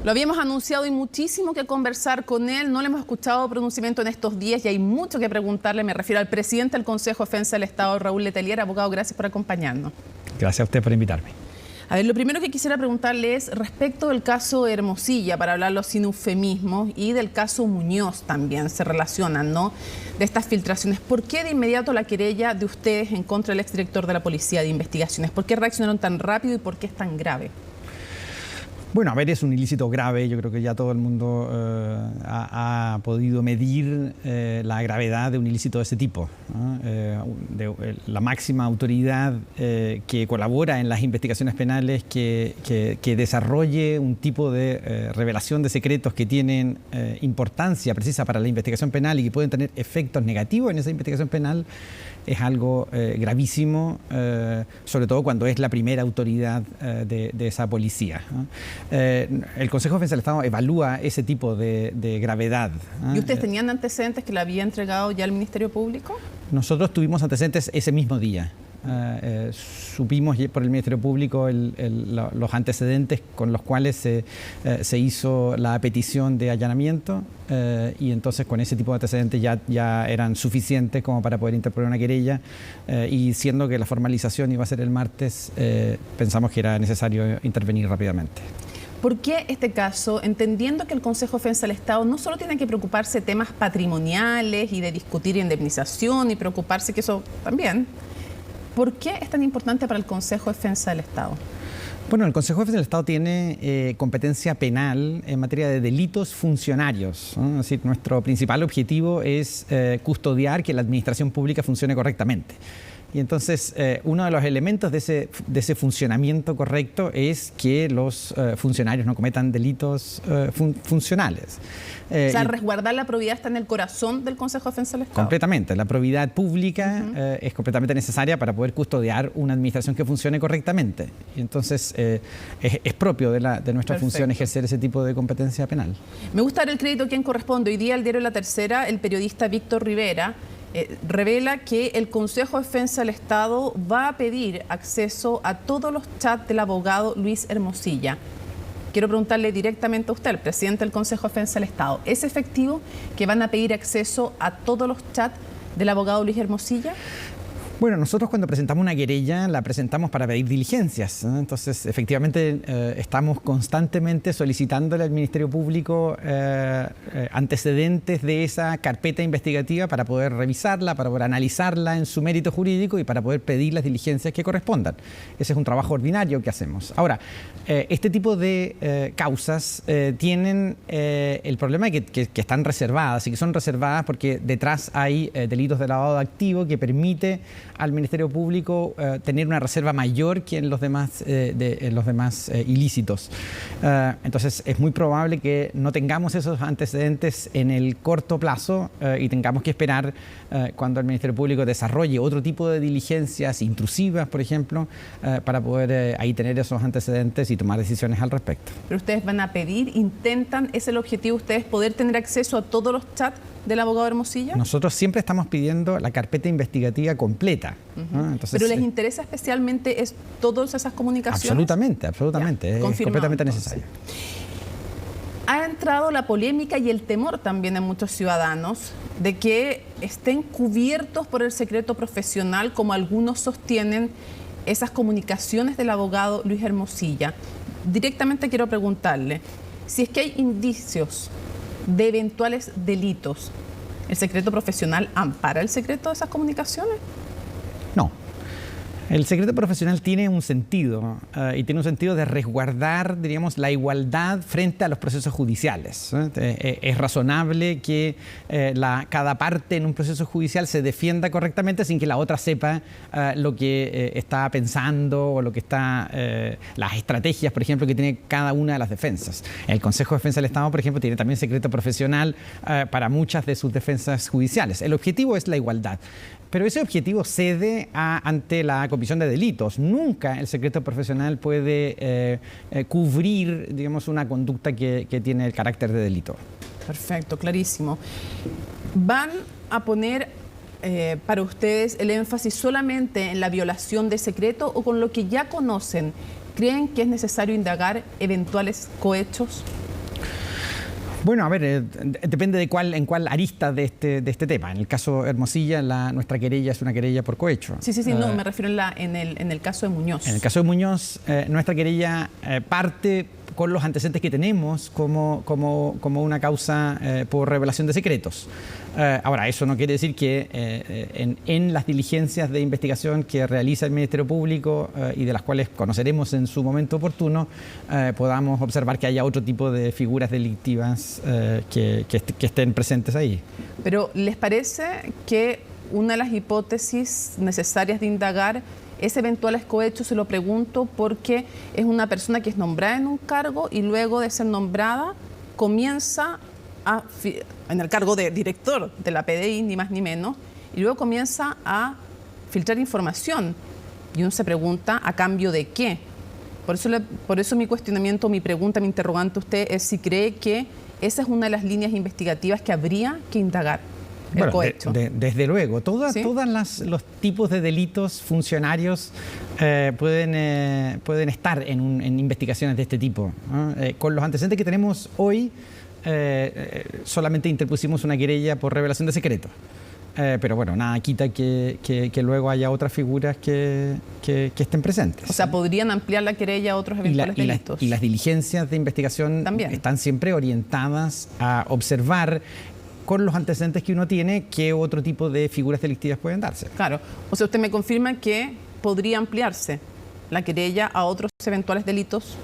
Lo habíamos anunciado y muchísimo que conversar con él. No le hemos escuchado pronunciamiento en estos días y hay mucho que preguntarle. Me refiero al presidente del Consejo de Defensa del Estado, Raúl Letelier. Abogado, gracias por acompañarnos. Gracias a usted por invitarme. A ver, lo primero que quisiera preguntarle es respecto del caso Hermosilla, para hablarlo sin eufemismos, y del caso Muñoz también se relacionan, ¿no?, de estas filtraciones. ¿Por qué de inmediato la querella de ustedes en contra del exdirector de la Policía de Investigaciones? ¿Por qué reaccionaron tan rápido y por qué es tan grave? Bueno, a ver, es un ilícito grave. Yo creo que ya todo el mundo ha podido medir la gravedad de un ilícito de ese tipo, ¿no? La máxima autoridad que colabora en las investigaciones penales, que desarrolle un tipo de revelación de secretos que tienen importancia precisa para la investigación penal y que pueden tener efectos negativos en esa investigación penal, es algo gravísimo, sobre todo cuando es la primera autoridad de esa policía, ¿no? El Consejo de Defensa del Estado evalúa ese tipo de gravedad, ¿no? ¿Y ustedes tenían antecedentes que le había entregado ya al Ministerio Público? Nosotros tuvimos antecedentes ese mismo día. Supimos por el Ministerio Público los antecedentes con los cuales se hizo la petición de allanamiento, y entonces con ese tipo de antecedentes ya eran suficientes como para poder interponer una querella, y siendo que la formalización iba a ser el martes, pensamos que era necesario intervenir rápidamente. ¿Por qué este caso, entendiendo que el Consejo de Defensa del Estado no solo tiene que preocuparse de temas patrimoniales y de discutir indemnización y preocuparse que eso también? ¿Por qué es tan importante para el Consejo de Defensa del Estado? Bueno, el Consejo de Defensa del Estado tiene competencia penal en materia de delitos funcionarios, ¿no? Es decir, nuestro principal objetivo es custodiar que la administración pública funcione correctamente. Y entonces, uno de los elementos de ese funcionamiento correcto es que los funcionarios no cometan delitos funcionales. O sea, resguardar la probidad está en el corazón del Consejo de Defensa del Estado. Completamente. La probidad pública es completamente necesaria para poder custodiar una administración que funcione correctamente. Y entonces, es propio de nuestra función ejercer ese tipo de competencia penal. Me gusta dar el crédito a quien corresponde. Hoy día, el diario La Tercera, el periodista Víctor Rivera revela que el Consejo de Defensa del Estado va a pedir acceso a todos los chats del abogado Luis Hermosilla. Quiero preguntarle directamente a usted, el presidente del Consejo de Defensa del Estado, ¿es efectivo que van a pedir acceso a todos los chats del abogado Luis Hermosilla? Bueno, nosotros cuando presentamos una querella la presentamos para pedir diligencias, ¿no? Entonces, efectivamente, estamos constantemente solicitándole al Ministerio Público antecedentes de esa carpeta investigativa para poder revisarla, para poder analizarla en su mérito jurídico y para poder pedir las diligencias que correspondan. Ese es un trabajo ordinario que hacemos. Ahora, este tipo de causas tienen el problema de que están reservadas, y que son reservadas porque detrás hay delitos de lavado de activo que permite al Ministerio Público tener una reserva mayor que en los demás, ilícitos. Entonces es muy probable que no tengamos esos antecedentes en el corto plazo y tengamos que esperar cuando el Ministerio Público desarrolle otro tipo de diligencias intrusivas, por ejemplo, para poder ahí tener esos antecedentes y tomar decisiones al respecto. Pero ustedes van a pedir, intentan, ¿es el objetivo ustedes poder tener acceso a todos los chats del abogado Hermosilla? Nosotros siempre estamos pidiendo la carpeta investigativa completa, ¿no? Entonces, ¿pero les interesa especialmente todas esas comunicaciones? Absolutamente, absolutamente. Es completamente necesario. Ha entrado la polémica y el temor también de muchos ciudadanos de que estén cubiertos por el secreto profesional, como algunos sostienen, esas comunicaciones del abogado Luis Hermosilla. Directamente quiero preguntarle, si es que hay indicios de eventuales delitos, ¿el secreto profesional ampara el secreto de esas comunicaciones? No. El secreto profesional tiene un sentido, y tiene un sentido de resguardar, diríamos, la igualdad frente a los procesos judiciales. Es razonable que cada parte en un proceso judicial se defienda correctamente sin que la otra sepa lo que está pensando o lo que está, las estrategias, por ejemplo, que tiene cada una de las defensas. El Consejo de Defensa del Estado, por ejemplo, tiene también secreto profesional para muchas de sus defensas judiciales. El objetivo es la igualdad. Pero ese objetivo cede ante la comisión de delitos. Nunca el secreto profesional puede cubrir, digamos, una conducta que tiene el carácter de delito. Perfecto, clarísimo. ¿Van a poner para ustedes el énfasis solamente en la violación de secreto o con lo que ya conocen? ¿Creen que es necesario indagar eventuales cohechos? Bueno, a ver, depende de en cuál arista de este tema. En el caso Hermosilla, nuestra querella es una querella por cohecho. Sí, no, me refiero en el caso de Muñoz. En el caso de Muñoz, nuestra querella parte con los antecedentes que tenemos como una causa por revelación de secretos. Ahora, eso no quiere decir que en las diligencias de investigación que realiza el Ministerio Público y de las cuales conoceremos en su momento oportuno, podamos observar que haya otro tipo de figuras delictivas que estén presentes ahí. Pero, ¿les parece que una de las hipótesis necesarias de indagar es eventuales cohechos? Se lo pregunto porque es una persona que es nombrada en un cargo y luego de ser nombrada comienza en el cargo de director de la PDI, ni más ni menos, y luego comienza a filtrar información. Y uno se pregunta, ¿a cambio de qué? Por eso mi cuestionamiento, mi pregunta, mi interrogante a usted es si cree que esa es una de las líneas investigativas que habría que indagar. Bueno, desde luego, todos los tipos de delitos funcionarios pueden estar en investigaciones de este tipo, ¿no? Con los antecedentes que tenemos hoy, solamente interpusimos una querella por revelación de secretos. Pero bueno, nada quita que luego haya otras figuras que estén presentes. O sea, ¿podrían ampliar la querella a otros eventuales delitos? Y las diligencias de investigación también están siempre orientadas a observar con los antecedentes que uno tiene qué otro tipo de figuras delictivas pueden darse. Claro. O sea, usted me confirma que podría ampliarse la querella a otros eventuales delitos.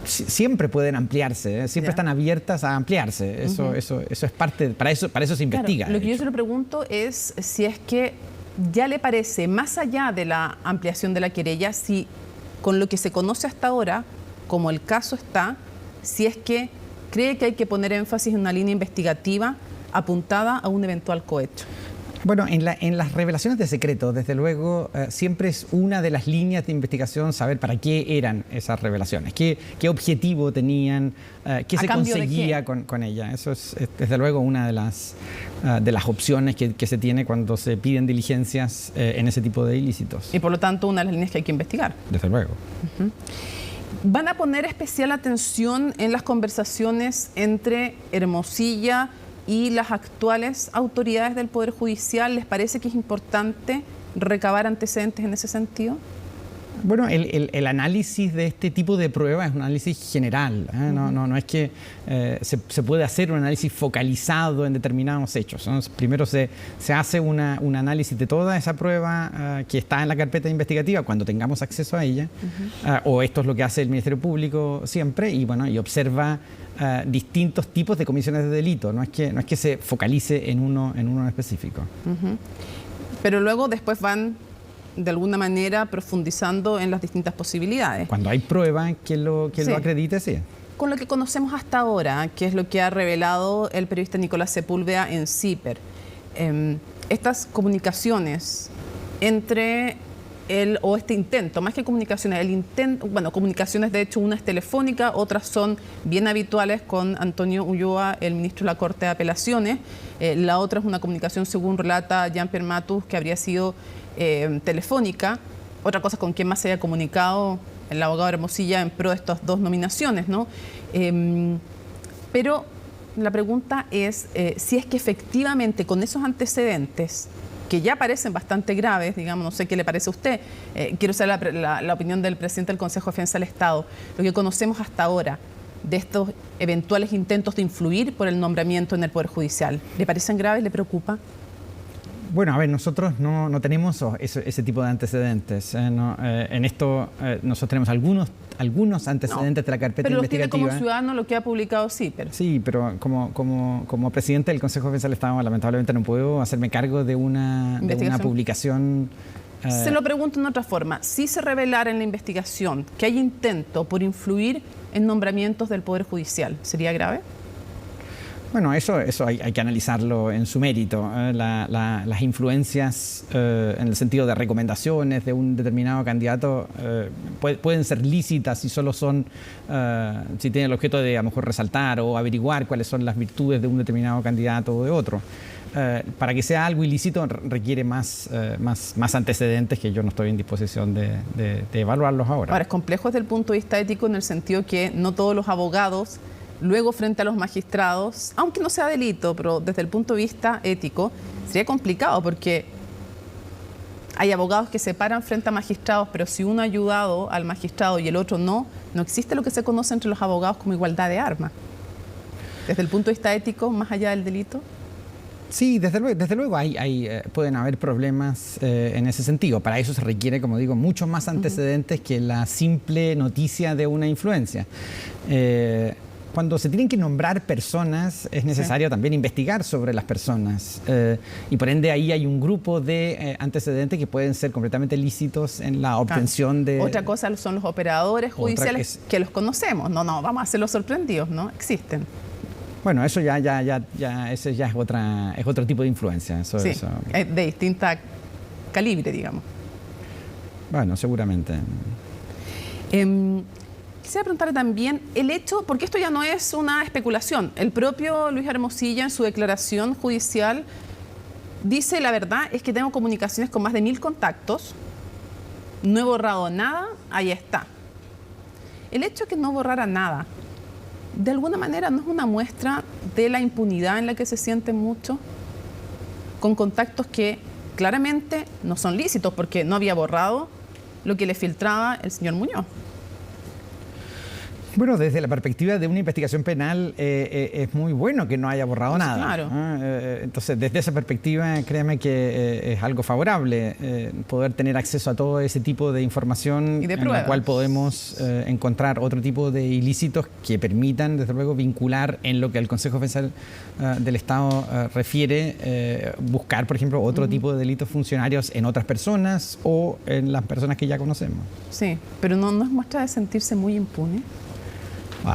Siempre pueden ampliarse, siempre están abiertas a ampliarse. Eso es parte, para eso se investiga. Claro, lo que yo se lo pregunto es si es que ya le parece, más allá de la ampliación de la querella, si con lo que se conoce hasta ahora, como el caso está, si es que cree que hay que poner énfasis en una línea investigativa apuntada a un eventual cohecho. Bueno, en las revelaciones de secretos, desde luego, siempre es una de las líneas de investigación saber para qué eran esas revelaciones, qué objetivo tenían, qué se conseguía con ella. Eso es, desde luego, una de las opciones que se tiene cuando se piden diligencias en ese tipo de ilícitos. Y por lo tanto, una de las líneas que hay que investigar. Desde luego. ¿Van a poner especial atención en las conversaciones entre Hermosilla y las actuales autoridades del Poder Judicial? ¿Les parece que es importante recabar antecedentes en ese sentido? Bueno, el análisis de este tipo de pruebas es un análisis general, ¿eh? No es que se puede hacer un análisis focalizado en determinados hechos, ¿no? Primero se hace un análisis de toda esa prueba que está en la carpeta investigativa cuando tengamos acceso a ella, o esto es lo que hace el Ministerio Público siempre, y observa distintos tipos de comisiones de delito. No es que se focalice en uno en específico. Pero luego después van de alguna manera profundizando en las distintas posibilidades. Cuando hay prueba que lo acredite, sí. Con lo que conocemos hasta ahora, que es lo que ha revelado el periodista Nicolás Sepúlveda en CIPER, estas comunicaciones entre este intento, más que comunicaciones, comunicaciones de hecho, una es telefónica, otras son bien habituales con Antonio Ulloa, el ministro de la Corte de Apelaciones, la otra es una comunicación, según relata Jean-Pierre Matus, que habría sido telefónica. Otra cosa con quién más se haya comunicado el abogado Hermosilla en pro de estas dos nominaciones, ¿no? Pero la pregunta es si es que efectivamente con esos antecedentes que ya parecen bastante graves, digamos, no sé qué le parece a usted, quiero saber la opinión del presidente del Consejo de Defensa del Estado, lo que conocemos hasta ahora de estos eventuales intentos de influir por el nombramiento en el Poder Judicial, ¿le parecen graves? ¿Le preocupa? Bueno, a ver, nosotros no tenemos ese tipo de antecedentes. En esto nosotros tenemos algunos antecedentes de la carpeta investigativa. Pero los tiene como ciudadano lo que ha publicado CIPER. Sí, pero como presidente del Consejo de Defensa del Estado, lamentablemente no puedo hacerme cargo de una publicación. Se lo pregunto en otra forma. Si se revelara en la investigación que hay intento por influir en nombramientos del Poder Judicial, ¿sería grave? Bueno, eso hay que analizarlo en su mérito. Las influencias en el sentido de recomendaciones de un determinado candidato pueden ser lícitas si solo son, si tienen el objeto de a lo mejor resaltar o averiguar cuáles son las virtudes de un determinado candidato o de otro. Para que sea algo ilícito requiere más antecedentes que yo no estoy en disposición de evaluarlos ahora. Ahora, es complejo desde el punto de vista ético en el sentido que no todos los abogados luego frente a los magistrados, aunque no sea delito, pero desde el punto de vista ético, sería complicado porque hay abogados que se paran frente a magistrados, pero si uno ha ayudado al magistrado y el otro no, no existe lo que se conoce entre los abogados como igualdad de armas. Desde el punto de vista ético, más allá del delito. Sí, desde luego pueden haber problemas en ese sentido. Para eso se requiere, como digo, muchos más antecedentes que la simple noticia de una influencia. Cuando se tienen que nombrar personas, es necesario también investigar sobre las personas. Y por ende ahí hay un grupo de antecedentes que pueden ser completamente lícitos en la obtención de... Otra cosa son los operadores judiciales que los conocemos. No, vamos a hacerlos sorprendidos, ¿no? Existen. Bueno, eso ese ya es otro tipo de influencia. Eso. Es de distinta calibre, digamos. Bueno, seguramente. Quisiera preguntarle también el hecho, porque esto ya no es una especulación. El propio Luis Hermosilla en su declaración judicial dice: la verdad es que tengo comunicaciones con más de 1000 contactos, no he borrado nada, ahí está. El hecho de que no borrara nada, de alguna manera no es una muestra de la impunidad en la que se sienten muchos, con contactos que claramente no son lícitos porque no había borrado lo que le filtraba el señor Muñoz. Bueno, desde la perspectiva de una investigación penal es muy bueno que no haya borrado nada. Claro. Entonces, desde esa perspectiva, créeme que es algo favorable poder tener acceso a todo ese tipo de información en la cual podemos encontrar otro tipo de ilícitos que permitan, desde luego, vincular en lo que el Consejo de Defensa del Estado refiere, buscar, por ejemplo, otro tipo de delitos funcionarios en otras personas o en las personas que ya conocemos. Sí, pero no es muestra de sentirse muy impune.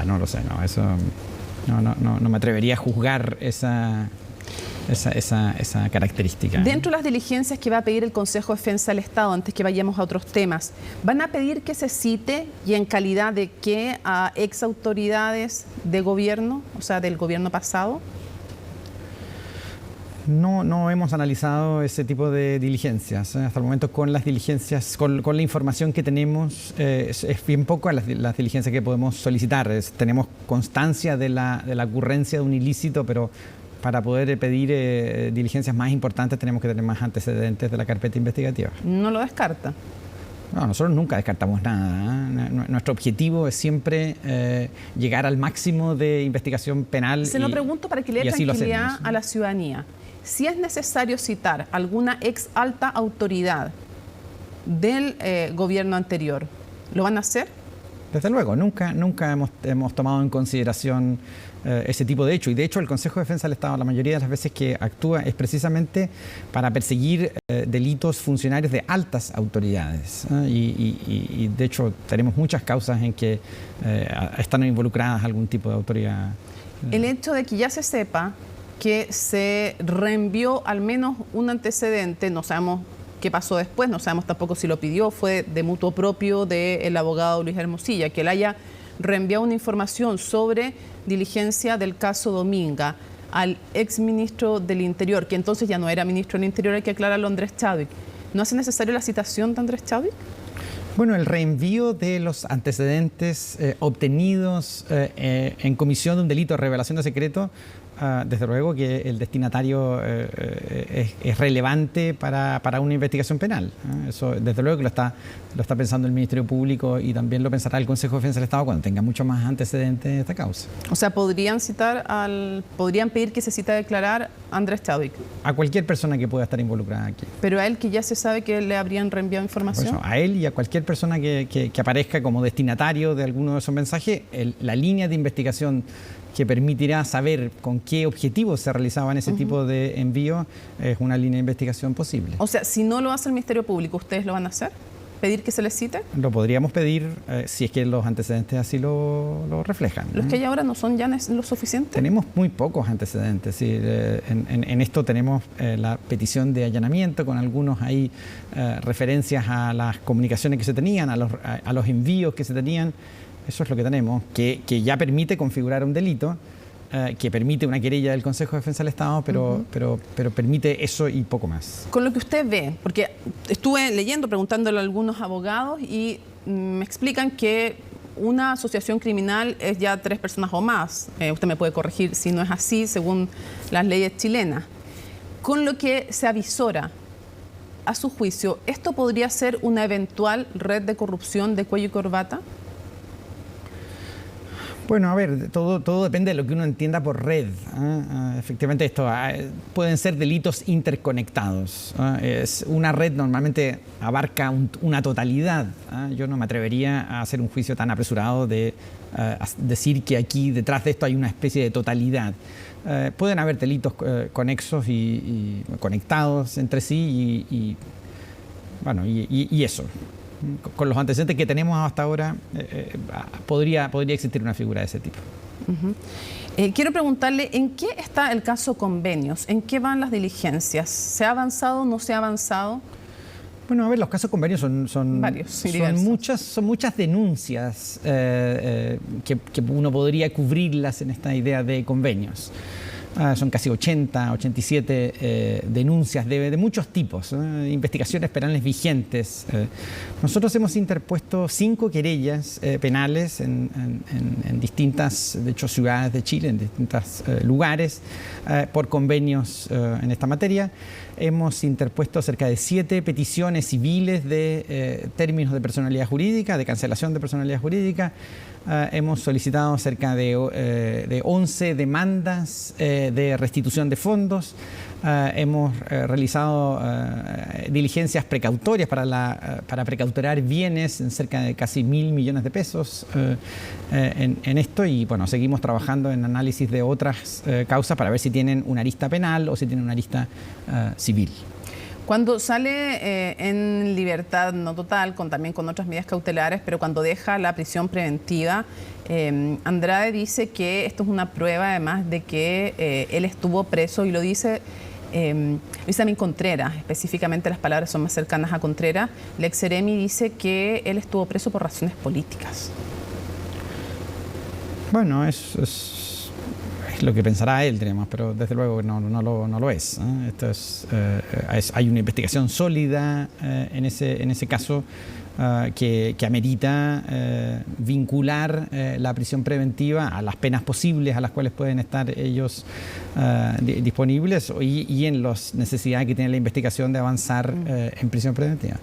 No lo sé, eso no me atrevería a juzgar esa característica. Dentro de las diligencias que va a pedir el Consejo de Defensa del Estado, antes que vayamos a otros temas, ¿van a pedir que se cite y en calidad de qué a ex autoridades de gobierno, o sea, del gobierno pasado? No hemos analizado ese tipo de diligencias. Hasta el momento con las diligencias, con la información que tenemos, es bien poco las diligencias que podemos solicitar. Tenemos constancia de la ocurrencia de un ilícito, pero para poder pedir diligencias más importantes tenemos que tener más antecedentes de la carpeta investigativa. ¿No lo descarta? No, nosotros nunca descartamos nada. Nuestro objetivo es siempre llegar al máximo de investigación penal. Se lo pregunto para que le dé tranquilidad a la ciudadanía. Si es necesario citar alguna ex alta autoridad del gobierno anterior, ¿lo van a hacer? Desde luego, nunca hemos tomado en consideración ese tipo de hecho. Y de hecho el Consejo de Defensa del Estado, la mayoría de las veces que actúa, es precisamente para perseguir delitos funcionarios de altas autoridades. Y de hecho tenemos muchas causas en que están involucradas algún tipo de autoridad. El hecho de que ya se sepa que se reenvió al menos un antecedente, no sabemos qué pasó después, no sabemos tampoco si lo pidió, fue de mutuo propio del abogado Luis Hermosilla, que él haya reenviado una información sobre diligencia del caso Dominga al exministro del Interior, que entonces ya no era ministro del Interior, hay que aclararlo, Andrés Chadwick. ¿No hace necesario la citación de Andrés Chadwick? Bueno, el reenvío de los antecedentes obtenidos en comisión de un delito de revelación de secreto, desde luego que el destinatario es relevante para una investigación penal. Eso desde luego que lo está pensando el Ministerio Público y también lo pensará el Consejo de Defensa del Estado cuando tenga mucho más antecedentes de esta causa. O sea, podrían pedir que se cite a declarar a Andrés Chadwick. A cualquier persona que pueda estar involucrada aquí. Pero a él, que ya se sabe que le habrían reenviado información. Por eso, a él y a cualquier persona que aparezca como destinatario de alguno de esos mensajes, la línea de investigación que permitirá saber con qué objetivos se realizaban ese tipo de envío es una línea de investigación posible. O sea, si no lo hace el Ministerio Público, ¿ustedes lo van a hacer? ¿Pedir que se les cite? Lo podríamos pedir si es que los antecedentes así lo reflejan. ¿Los que hay ahora no son ya lo suficiente? Tenemos muy pocos antecedentes. ¿Sí? En esto tenemos la petición de allanamiento con algunos ahí referencias a las comunicaciones que se tenían, a los envíos que se tenían. Eso es lo que tenemos, que ya permite configurar un delito, que permite una querella del Consejo de Defensa del Estado, pero permite eso y poco más. Con lo que usted ve, porque estuve leyendo, preguntándole a algunos abogados y me explican que una asociación criminal es ya 3 personas o más. Usted me puede corregir si no es así, según las leyes chilenas. Con lo que se avisora, a su juicio, ¿esto podría ser una eventual red de corrupción de cuello y corbata? Bueno, a ver, todo depende de lo que uno entienda por red. Efectivamente, esto pueden ser delitos interconectados. Es una red normalmente abarca una totalidad. Yo no me atrevería a hacer un juicio tan apresurado de decir que aquí detrás de esto hay una especie de totalidad. Pueden haber delitos conexos y conectados entre sí y eso. Con los antecedentes que tenemos hasta ahora, podría existir una figura de ese tipo. Quiero preguntarle, ¿en qué está el caso Convenios? ¿En qué van las diligencias? ¿Se ha avanzado o no se ha avanzado? Bueno, a ver, los casos Convenios son varios, son muchas denuncias que uno podría cubrirlas en esta idea de convenios. Son casi 87 denuncias de muchos tipos, investigaciones penales vigentes. Nosotros hemos interpuesto 5 querellas penales en distintas, de hecho, ciudades de Chile, en distintos lugares, por convenios en esta materia. Hemos interpuesto cerca de 7 peticiones civiles de términos de personalidad jurídica, de cancelación de personalidad jurídica. Hemos solicitado cerca de 11 demandas de restitución de fondos. Hemos realizado diligencias precautorias para precautelar bienes en cerca de casi 1.000 millones de pesos en esto, y bueno, seguimos trabajando en análisis de otras causas para ver si tienen una arista penal o si tienen una arista civil. Cuando sale en libertad no total, también con otras medidas cautelares, pero cuando deja la prisión preventiva, Andrade dice que esto es una prueba además de que él estuvo preso, y lo dice también Contreras, específicamente las palabras son más cercanas a Contreras. Lex Seremi dice que él estuvo preso por razones políticas. Bueno, es lo que pensará él, digamos, pero desde luego no lo es. Esto hay una investigación sólida en ese caso que amerita vincular la prisión preventiva a las penas posibles a las cuales pueden estar ellos disponibles y en las necesidades que tiene la investigación de avanzar en prisión preventiva.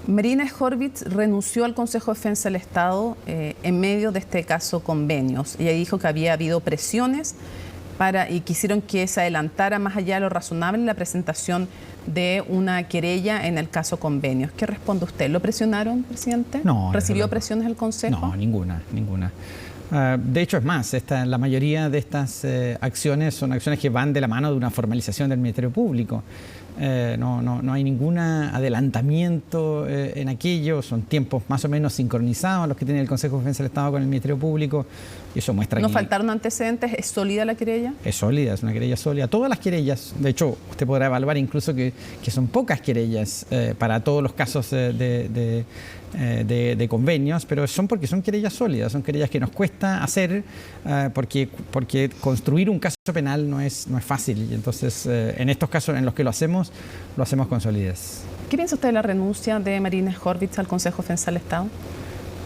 Marina Horvitz renunció al Consejo de Defensa del Estado en medio de este caso Convenios. Ella dijo que había habido presiones y quisieron que se adelantara más allá de lo razonable la presentación de una querella en el caso Convenios. ¿Qué responde usted? ¿Lo presionaron, presidente? No. ¿Recibió presiones del Consejo? No, ninguna. De hecho, es más, la mayoría de estas acciones son acciones que van de la mano de una formalización del Ministerio Público. No hay ningún adelantamiento en aquello, son tiempos más o menos sincronizados los que tiene el Consejo de Defensa del Estado con el Ministerio Público, y eso muestra que... ¿No faltaron antecedentes? ¿Es sólida la querella? Es sólida, es una querella sólida. Todas las querellas, de hecho, usted podrá evaluar incluso que son pocas querellas para todos los casos de convenios, pero porque son querellas sólidas, son querellas que nos cuesta hacer, porque construir un caso penal no es fácil, y entonces en estos casos en los que lo hacemos con solidez. ¿Qué piensa usted de la renuncia de Marina Horvitz al Consejo de Defensa del Estado?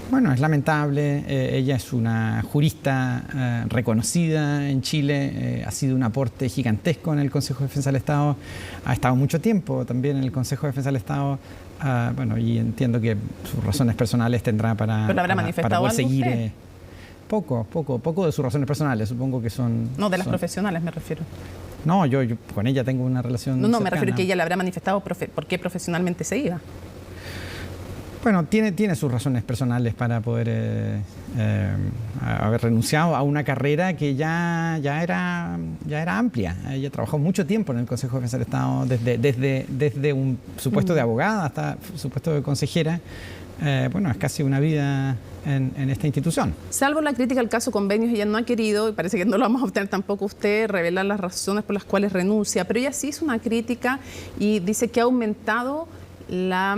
Bueno, es lamentable. Ella es una jurista reconocida en Chile, ha sido un aporte gigantesco en el Consejo de Defensa del Estado, ha estado mucho tiempo también en el Consejo de Defensa del Estado. Y entiendo que sus razones personales tendrá para poder seguir. Poco de sus razones personales, supongo que son... No, de las profesionales me refiero. No, yo con ella tengo una relación No, cercana. me refiero que ella le habrá manifestado por qué profesionalmente se iba. Bueno, tiene sus razones personales para poder haber renunciado a una carrera que ya era amplia. Ella trabajó mucho tiempo en el Consejo de Defensa del Estado, desde un supuesto de abogada hasta su puesto de consejera. Es casi una vida en esta institución. Salvo la crítica al caso Convenios, ella no ha querido, y parece que no lo vamos a obtener tampoco usted, revelar las razones por las cuales renuncia, pero ella sí hizo una crítica y dice que ha aumentado la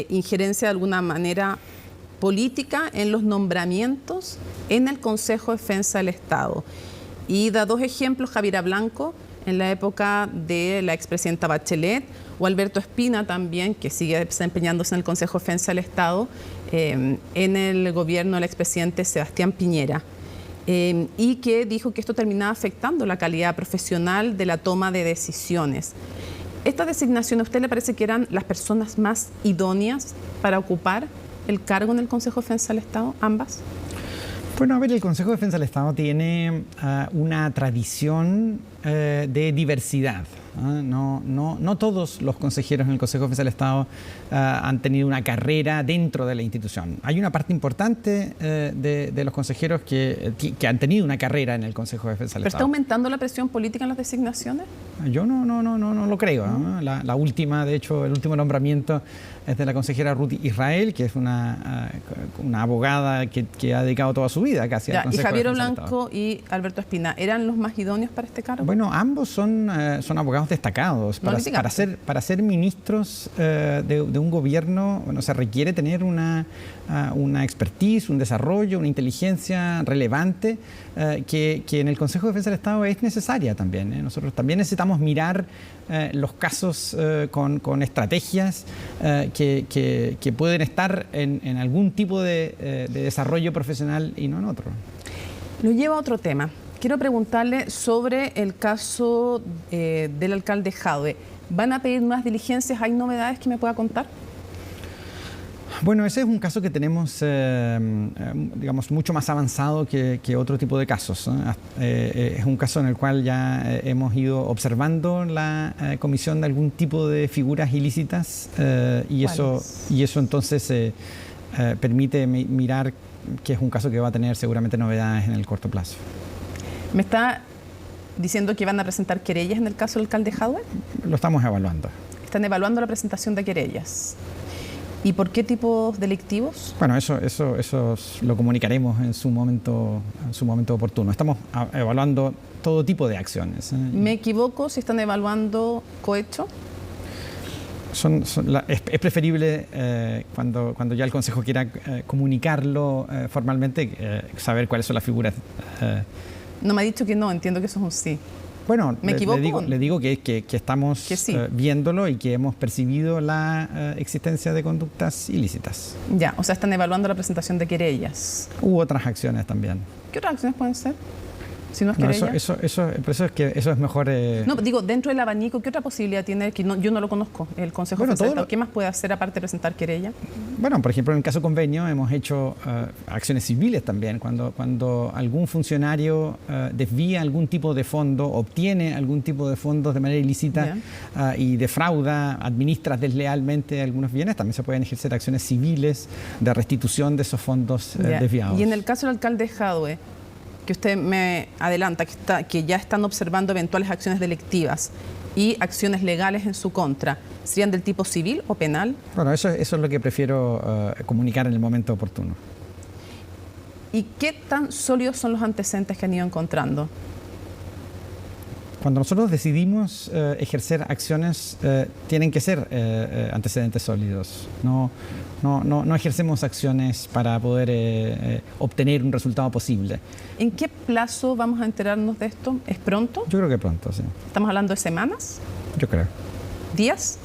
injerencia de alguna manera política en los nombramientos en el Consejo de Defensa del Estado. Y da 2 ejemplos: Javiera Blanco, en la época de la expresidenta Bachelet, o Alberto Espina también, que sigue desempeñándose en el Consejo de Defensa del Estado, en el gobierno del expresidente Sebastián Piñera, y que dijo que esto terminaba afectando la calidad profesional de la toma de decisiones. ¿Esta designación a usted le parece que eran las personas más idóneas para ocupar el cargo en el Consejo de Defensa del Estado, ambas? Bueno, a ver, el Consejo de Defensa del Estado tiene una tradición de diversidad. No todos los consejeros en el Consejo de Defensa del Estado han tenido una carrera dentro de la institución. Hay una parte importante de los consejeros que han tenido una carrera en el Consejo de Defensa del Estado. ¿Pero está aumentando la presión política en las designaciones? Yo no lo creo. ¿No? La última, de hecho, el último nombramiento es de la consejera Ruth Israel, que es una abogada que ha dedicado toda su vida casi al Consejo de Defensa del Estado. ¿Y Javier Blanco y Alberto Espina eran los más idóneos para este cargo? Bueno, ambos son abogados destacados. Para ser ministros de un gobierno, bueno, se requiere tener una expertise, un desarrollo, una inteligencia relevante que en el Consejo de Defensa del Estado es necesaria también. Nosotros también necesitamos mirar los casos con estrategias que pueden estar en algún tipo de desarrollo profesional y no en otro. Lo llevo a otro tema. Quiero preguntarle sobre el caso del alcalde Jadwe. ¿Van a pedir más diligencias? ¿Hay novedades que me pueda contar? Bueno, ese es un caso que tenemos, digamos, mucho más avanzado que otro tipo de casos. Es un caso en el cual ya hemos ido observando la comisión de algún tipo de figuras ilícitas y eso entonces permite mirar que es un caso que va a tener seguramente novedades en el corto plazo. ¿Me está diciendo que van a presentar querellas en el caso del alcalde Jadwe? Lo estamos evaluando. Están evaluando la presentación de querellas. ¿Y por qué tipos delictivos? Bueno, eso lo comunicaremos en su momento oportuno. Estamos evaluando todo tipo de acciones. ¿Me equivoco si están evaluando cohecho? Es preferible cuando ya el Consejo quiera comunicarlo formalmente, saber cuáles son las figuras. No me ha dicho que no, entiendo que eso es un sí. Bueno, ¿Me equivoco? le digo que estamos sí, viéndolo y que hemos percibido la existencia de conductas ilícitas. Ya, o sea, están evaluando la presentación de querellas. Hubo otras acciones también. ¿Qué otras acciones pueden ser? Si no es querella. Por eso es mejor... No, digo, dentro del abanico, ¿qué otra posibilidad tiene? Que yo no lo conozco, el Consejo de Defensa del Estado. ¿Qué más puede hacer aparte de presentar querella? Bueno, por ejemplo, en el caso convenio hemos hecho acciones civiles también. Cuando algún funcionario desvía algún tipo de fondo, obtiene algún tipo de fondos de manera ilícita y defrauda, administra deslealmente algunos bienes, también se pueden ejercer acciones civiles de restitución de esos fondos desviados. Y en el caso del alcalde Jadwe, que usted me adelanta, que ya están observando eventuales acciones delictivas y acciones legales en su contra, ¿serían del tipo civil o penal? Bueno, eso es lo que prefiero comunicar en el momento oportuno. ¿Y qué tan sólidos son los antecedentes que han ido encontrando? Cuando nosotros decidimos ejercer acciones, tienen que ser antecedentes sólidos. No ejercemos acciones para poder obtener un resultado posible. ¿En qué plazo vamos a enterarnos de esto? ¿Es pronto? Yo creo que pronto, sí. ¿Estamos hablando de semanas? Yo creo. ¿Días?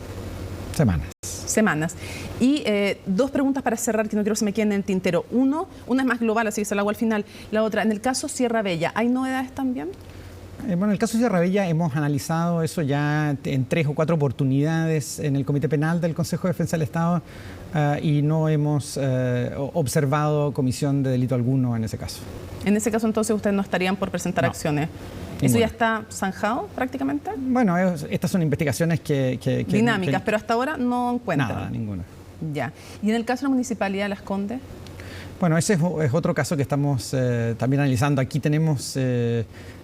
Semanas. Y dos preguntas para cerrar que no quiero que se me queden en el tintero. Una es más global, así que se la hago al final. La otra, en el caso Sierra Bella, ¿hay novedades también? Bueno, en el caso de Sierra Bella hemos analizado eso ya en 3 o 4 oportunidades en el Comité Penal del Consejo de Defensa del Estado y no hemos observado comisión de delito alguno en ese caso. En ese caso, entonces, ustedes no estarían por presentar acciones. ¿Eso ya está zanjado prácticamente? Bueno, estas son investigaciones que dinámicas, pero hasta ahora no encuentran. Nada, ninguna. Ya. ¿Y en el caso de la Municipalidad de Las Condes? Bueno, ese es otro caso que estamos también analizando. Aquí tenemos,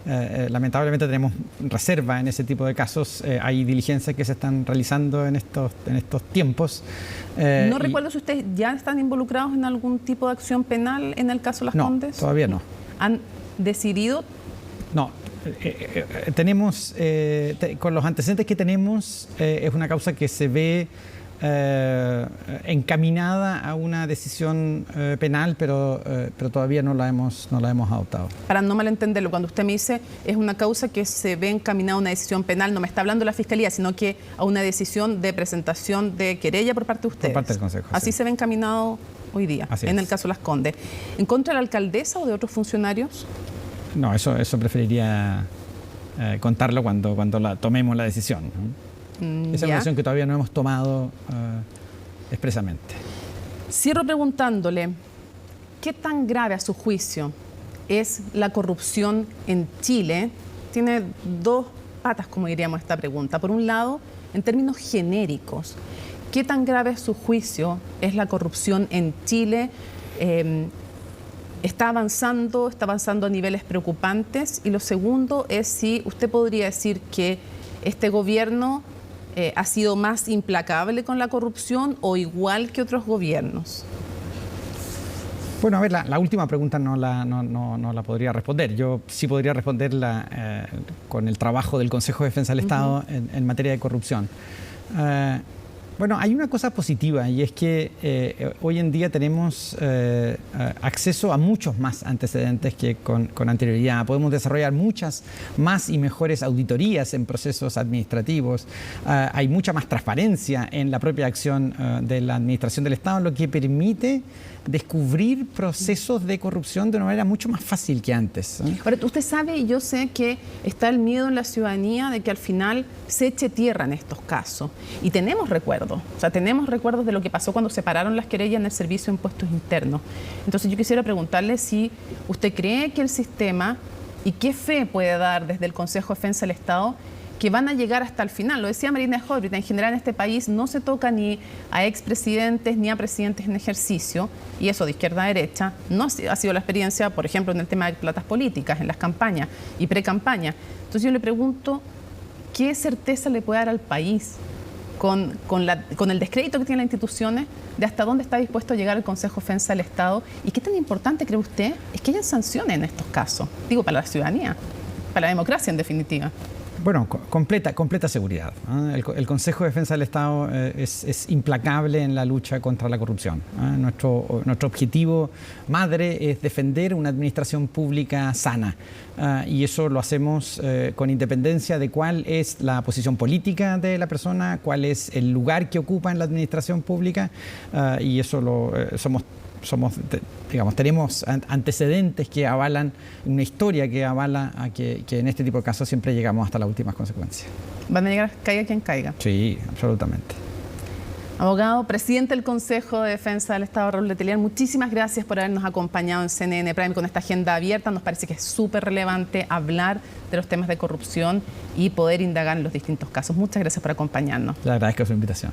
lamentablemente tenemos reserva en ese tipo de casos. Hay diligencias que se están realizando en estos tiempos. No recuerdo si ustedes ya están involucrados en algún tipo de acción penal en el caso de Las Condes. No, todavía no. ¿Han decidido? No. Tenemos, con los antecedentes que tenemos, es una causa que se ve encaminada a una decisión penal, pero todavía no la hemos adoptado. Para no malentenderlo, cuando usted me dice es una causa que se ve encaminada a una decisión penal, no me está hablando de la Fiscalía, sino que a una decisión de presentación de querella por parte de ustedes. Por parte del Consejo. ¿Así se ve encaminado hoy día, Así en es. el caso Las Condes. ¿En contra de la alcaldesa o de otros funcionarios? No, eso preferiría contarlo cuando tomemos la decisión, ¿no? Esa es una decisión que todavía no hemos tomado expresamente. Cierro preguntándole, ¿qué tan grave a su juicio es la corrupción en Chile? Tiene dos patas, como diríamos, esta pregunta. Por un lado, en términos genéricos, ¿qué tan grave a su juicio es la corrupción en Chile? ¿Está avanzando a niveles preocupantes? Y lo segundo es si usted podría decir que este gobierno ha sido más implacable con la corrupción o igual que otros gobiernos. Bueno, a ver, la última pregunta no la podría responder. Yo sí podría responderla con el trabajo del Consejo de Defensa del Estado en materia de corrupción. Bueno, hay una cosa positiva y es que hoy en día tenemos acceso a muchos más antecedentes que con anterioridad. Podemos desarrollar muchas más y mejores auditorías en procesos administrativos. Hay mucha más transparencia en la propia acción de la Administración del Estado, lo que permite descubrir procesos de corrupción de una manera mucho más fácil que antes. Ahora, usted sabe y yo sé que está el miedo en la ciudadanía de que al final se eche tierra en estos casos. Y tenemos recuerdos, tenemos recuerdos de lo que pasó cuando separaron las querellas en el Servicio de Impuestos Internos. Entonces yo quisiera preguntarle si usted cree que el sistema y qué fe puede dar desde el Consejo de Defensa del Estado que van a llegar hasta el final. Lo decía Marina Hurwitz, en general en este país no se toca ni a expresidentes ni a presidentes en ejercicio, y eso de izquierda a derecha no ha sido la experiencia, por ejemplo, en el tema de platas políticas, en las campañas y pre-campaña. Entonces yo le pregunto, ¿qué certeza le puede dar al país con el descrédito que tienen las instituciones de hasta dónde está dispuesto a llegar el Consejo de Defensa del Estado? ¿Y qué tan importante cree usted es que hayan sanciones en estos casos? Digo, para la ciudadanía, para la democracia en definitiva. Bueno, completa seguridad, ¿eh? El Consejo de Defensa del Estado es implacable en la lucha contra la corrupción, ¿eh? Nuestro objetivo madre es defender una administración pública sana, y eso lo hacemos con independencia de cuál es la posición política de la persona, cuál es el lugar que ocupa en la administración pública, y eso tenemos antecedentes que avalan, una historia que avala a que en este tipo de casos siempre llegamos hasta las últimas consecuencias. ¿Van a llegar, caiga quien caiga? Sí, absolutamente. Abogado, presidente del Consejo de Defensa del Estado, Raúl Letelier, muchísimas gracias por habernos acompañado en CNN Prime con esta agenda abierta. Nos parece que es súper relevante hablar de los temas de corrupción y poder indagar en los distintos casos. Muchas gracias por acompañarnos. Le agradezco su invitación.